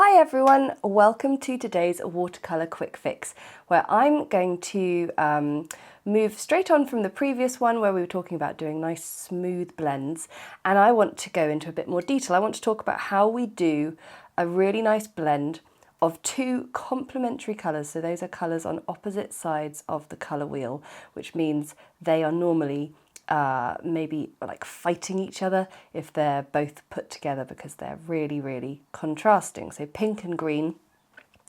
Hi everyone, welcome to today's Watercolour Quick Fix, where I'm going to move straight on from the previous one where we were talking about doing nice smooth blends, and I want to go into a bit more detail. I want to talk about how we do a really nice blend of two complementary colours. So those are colours on opposite sides of the colour wheel, which means they are normally maybe like fighting each other if they're both put together because they're really contrasting. So pink and green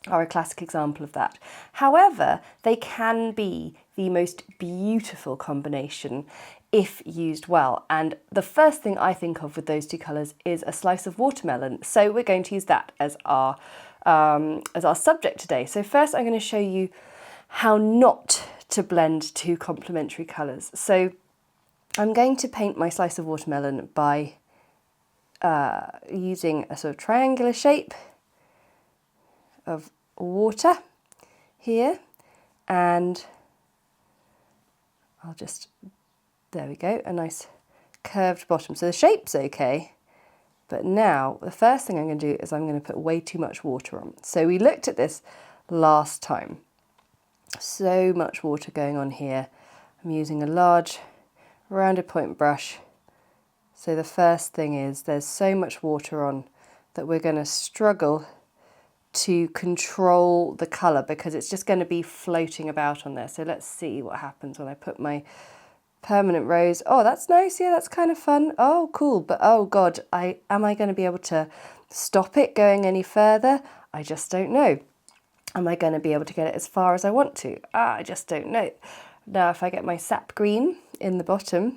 are a classic example of that. However, they can be the most beautiful combination if used well. And the first thing I think of with those two colours is a slice of watermelon. So we're going to use that as our subject today. So first I'm going to show you how not to blend two complementary colours. So I'm going to paint my slice of watermelon by using a sort of triangular shape of water here, and I'll just, there we go, a nice curved bottom. So the shape's okay, but now the first thing I'm going to do is I'm going to put way too much water on. So we looked at this last time. So much water going on here. I'm using a large rounded point brush. So the first thing is there's so much water on that we're going to struggle to control the colour because it's just going to be floating about on there. So let's see what happens when I put my permanent rose. Oh, that's nice. Yeah, that's kind of fun. Oh, cool. But oh God, am I going to be able to stop it going any further? I just don't know. Am I going to be able to get it as far as I want to? I just don't know. Now, if I get my sap green in the bottom,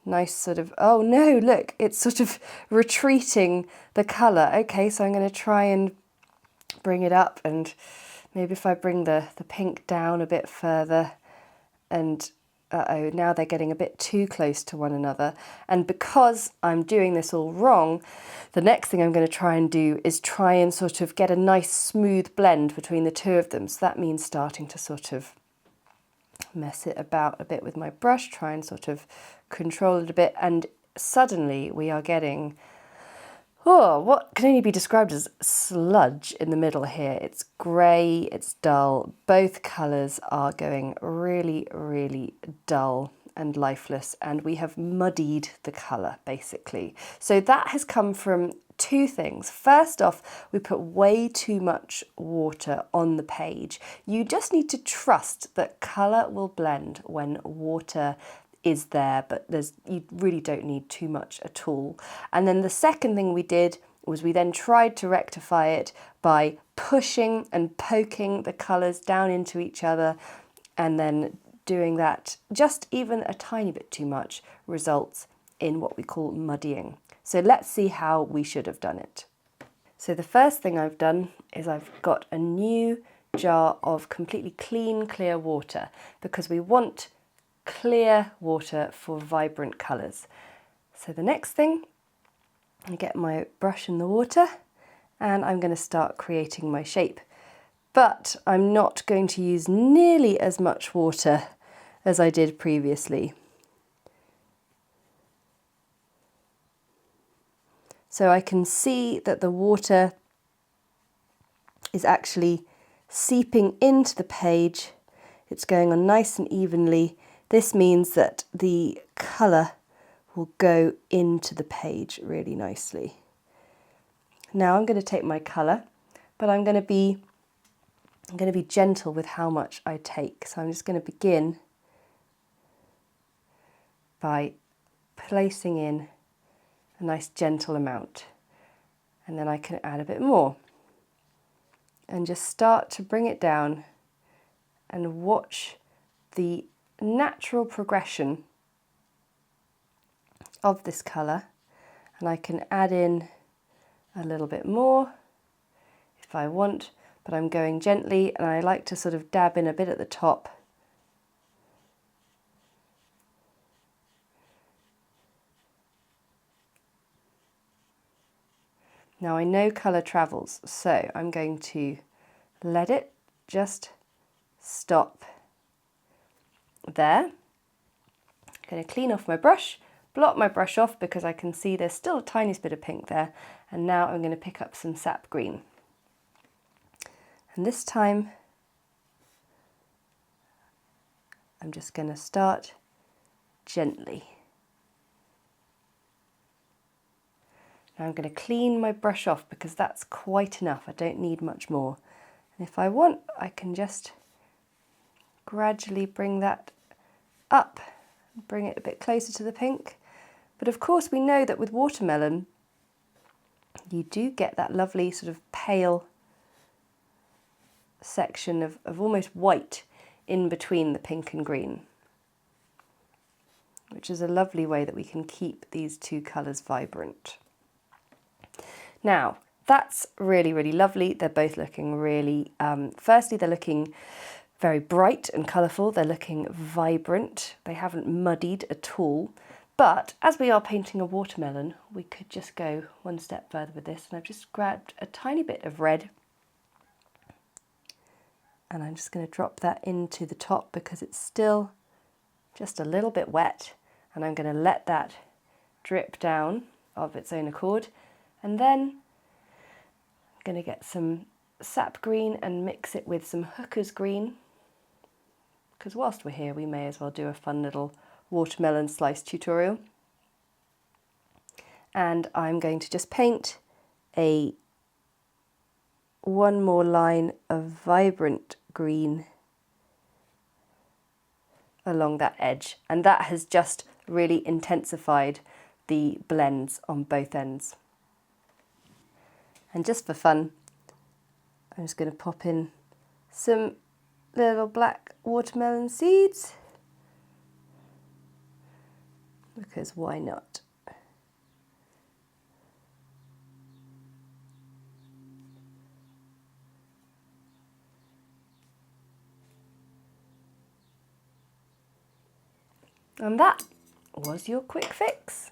nice sort of, oh no, look, it's sort of retreating the colour. Okay, so I'm going to try and bring it up, and maybe if I bring the pink down a bit further, and uh-oh, now they're getting a bit too close to one another. And because I'm doing this all wrong, the next thing I'm going to try and do is try and sort of get a nice smooth blend between the two of them. So that means starting to sort of mess it about a bit with my brush, try and sort of control it a bit, and suddenly we are getting what can only be described as sludge in the middle here. It's grey, it's dull, both colours are going really dull and lifeless, and we have muddied the colour basically. So that has come from two things. First off, we put way too much water on the page. You just need to trust that colour will blend when water is there, but you really don't need too much at all. And then the second thing we did was we then tried to rectify it by pushing and poking the colours down into each other, and then doing that just even a tiny bit too much results in what we call muddying. So let's see how we should have done it. So the first thing I've done is I've got a new jar of completely clean, clear water, because we want clear water for vibrant colours. So the next thing, I get my brush in the water and I'm going to start creating my shape. But I'm not going to use nearly as much water as I did previously. So I can see that the water is actually seeping into the page. It's going on nice and evenly. This means that the colour will go into the page really nicely. Now I'm going to take my colour, but I'm going to be gentle with how much I take. So I'm just going to begin by placing in a nice gentle amount, and then I can add a bit more and just start to bring it down and watch the natural progression of this colour. And I can add in a little bit more if I want, but I'm going gently, and I like to sort of dab in a bit at the top. Now I know colour travels, so I'm going to let it just stop there. I'm going to clean off my brush, blot my brush off because I can see there's still a tiniest bit of pink there, and now I'm going to pick up some sap green. And this time I'm just going to start gently. Now I'm going to clean my brush off because that's quite enough. I don't need much more. And if I want, I can just gradually bring that up, bring it a bit closer to the pink. But of course we know that with watermelon, you do get that lovely sort of pale section of almost white in between the pink and green, which is a lovely way that we can keep these two colours vibrant. Now, that's really, really lovely. They're both looking really, firstly, they're looking very bright and colourful. They're looking vibrant. They haven't muddied at all. But as we are painting a watermelon, we could just go one step further with this. And I've just grabbed a tiny bit of red. And I'm just going to drop that into the top because it's still just a little bit wet. And I'm going to let that drip down of its own accord. And then I'm going to get some sap green and mix it with some hooker's green. Because whilst we're here, we may as well do a fun little watermelon slice tutorial. And I'm going to just paint one more line of vibrant green along that edge, and that has just really intensified the blends on both ends. And just for fun, I'm just going to pop in some little black watermelon seeds, because why not? And that was your quick fix.